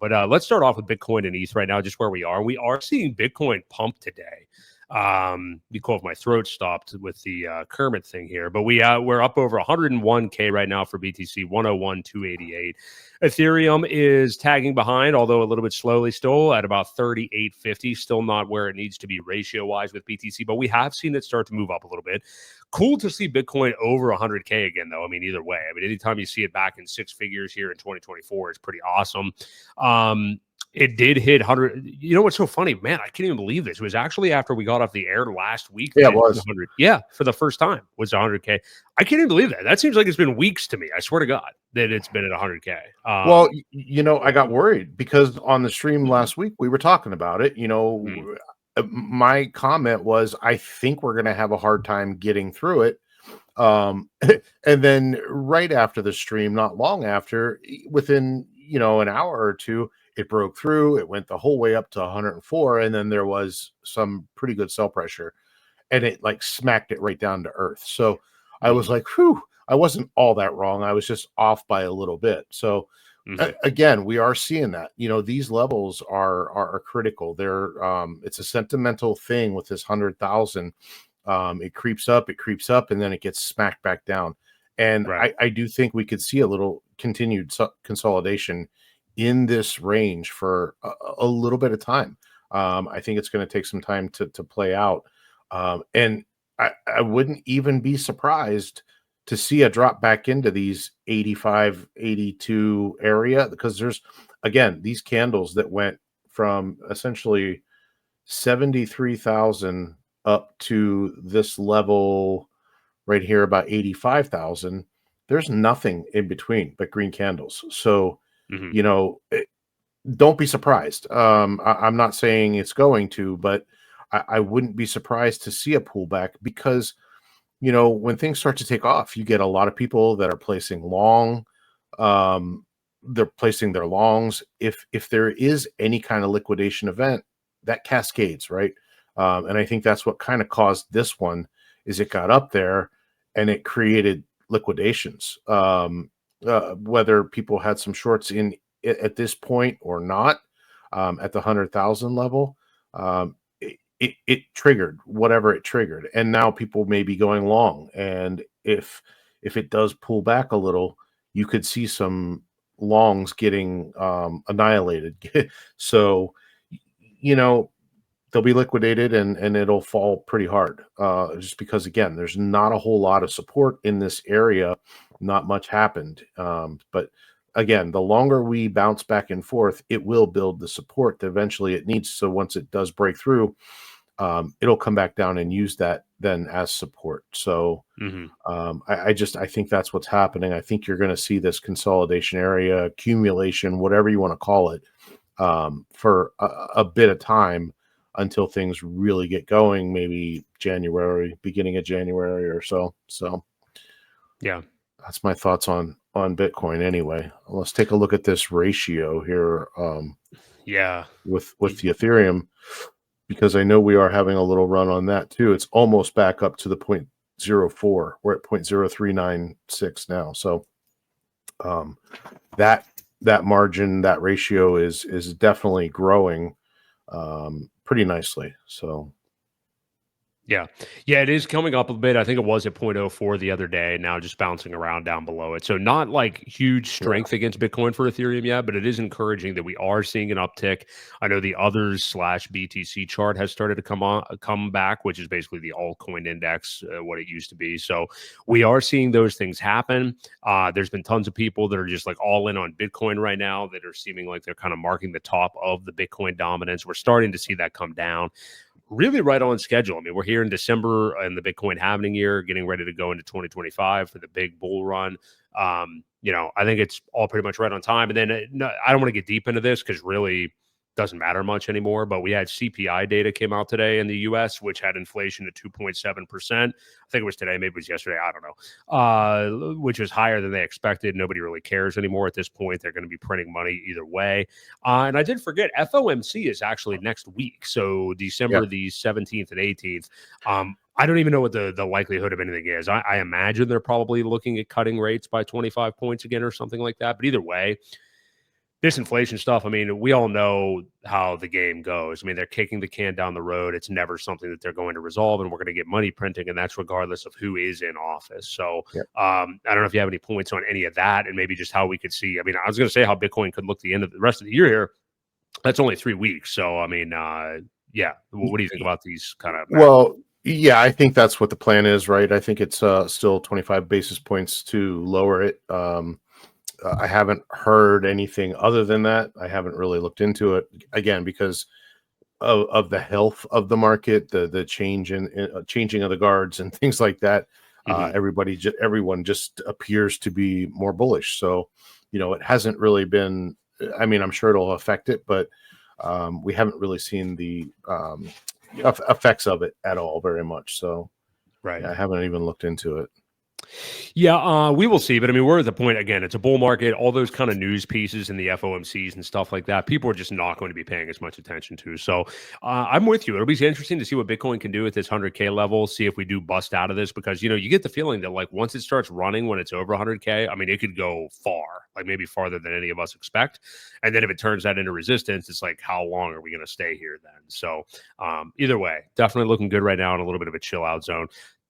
But let's start off with Bitcoin and ETH right now, just where we are. We are seeing Bitcoin pump today. Be cool if my throat stopped with the Kermit thing here, but we're up over 101K right now for BTC, 101,288. Ethereum is tagging behind, although a little bit slowly still at about 3850, still not where it needs to be ratio wise with BTC, but we have seen it start to move up a little bit. Cool to see Bitcoin over 100K again, though. I mean, either way, I mean, anytime you see it back in six figures here in 2024, it's pretty awesome. It did hit 100. You know what's so funny, man? I can't even believe this. It was actually after we got off the air last week. Yeah, it was 100. Yeah, for the first time was 100K. I can't even believe that. That seems like it's been weeks to me. I swear to God that it's been at 100K. Well, I got worried because on the stream last week we were talking about it. My comment was, I think we're going to have a hard time getting through it. And then right after the stream, not long after, within an hour or two, it broke through. It went the whole way up to 104, and then there was some pretty good sell pressure, and it like smacked it right down to earth. So I was like, whew, I wasn't all that wrong. I was just off by a little bit. So again, we are seeing that, these levels are critical. They're it's a sentimental thing with this 100,000. It creeps up, and then it gets smacked back down. And right. I do think we could see a little continued consolidation in this range for a little bit of time. I think it's going to take some time to play out. And I wouldn't even be surprised to see a drop back into these 85, 82 area, because there's, again, these candles that went from essentially 73,000 up to this level right here, about 85,000. There's nothing in between but green candles. So, don't be surprised. I'm not saying it's going to, but I wouldn't be surprised to see a pullback, because, when things start to take off, you get a lot of people that are placing long. They're placing their longs. If there is any kind of liquidation event, that cascades, right? And I think that's what kind of caused this one, is it got up there and it created liquidations. Whether people had some shorts in at this point or not, at the 100,000 level, it triggered whatever it triggered, and now people may be going long. And if it does pull back a little, you could see some longs getting annihilated. So, they'll be liquidated, and it'll fall pretty hard, just because, again, there's not a whole lot of support in this area. Not much happened. But again, the longer we bounce back and forth, it will build the support that eventually it needs. So once it does break through, it'll come back down and use that then as support. So I think that's what's happening. I think you're going to see this consolidation area, accumulation, whatever you want to call it, for a bit of time, until things really get going, maybe beginning of January or so. So yeah, that's my thoughts on Bitcoin anyway. Let's take a look at this ratio here. With the Ethereum, because I know we are having a little run on that too. It's almost back up to the 0.04. We're at 0.0396 now. So that margin, that ratio is definitely growing pretty nicely. So Yeah, it is coming up a bit. I think it was at 0.04 the other day, now just bouncing around down below it. So not like huge strength against Bitcoin for Ethereum yet, but it is encouraging that we are seeing an uptick. I know the others/BTC chart has started to come back, which is basically the altcoin index, what it used to be. So we are seeing those things happen. There's been tons of people that are just like all in on Bitcoin right now, that are seeming like they're kind of marking the top of the Bitcoin dominance. We're starting to see that come down. Really right on schedule. I mean, we're here in December and the Bitcoin halving year, getting ready to go into 2025 for the big bull run. I think it's all pretty much right on time. And then I don't want to get deep into this, because really doesn't matter much anymore. But we had CPI data came out today in the U.S., which had inflation at 2.7%. I think it was today, maybe it was yesterday, I don't know, which was higher than they expected. Nobody really cares anymore at this point. They're going to be printing money either way. And I did forget, FOMC is actually next week. So December the 17th and 18th. I don't even know what the likelihood of anything is. I imagine they're probably looking at cutting rates by 25 points again or something like that. But either way, this inflation stuff, I mean, we all know how the game goes. I mean, they're kicking the can down the road. It's never something that they're going to resolve, and we're going to get money printing, and that's regardless of who is in office. So Yep. I don't know if you have any points on any of that, and maybe just how we could see. I mean, I was going to say how Bitcoin could look the end of the rest of the year here. That's only 3 weeks. So, I mean, yeah. What do you think about these kind of? Well, yeah, I think that's what the plan is, right? I think it's still 25 basis points to lower it. I haven't heard anything other than that. I haven't really looked into it again because of the health of the market, the change in changing of the guards and things like that. Everyone just appears to be more bullish. So, it hasn't really been. I mean, I'm sure it'll affect it, but we haven't really seen the effects of it at all very much. So, Right. yeah, I haven't even looked into it. Yeah, we will see. But I mean, we're at the point again. It's a bull market. All those kind of news pieces and the FOMCs and stuff like that, people are just not going to be paying as much attention to. So I'm with you. It'll be interesting to see what Bitcoin can do at this 100K level. See if we do bust out of this because you get the feeling that like once it starts running when it's over 100K, I mean, it could go far, like maybe farther than any of us expect. And then if it turns that into resistance, it's like how long are we going to stay here then? So either way, definitely looking good right now in a little bit of a chill out zone.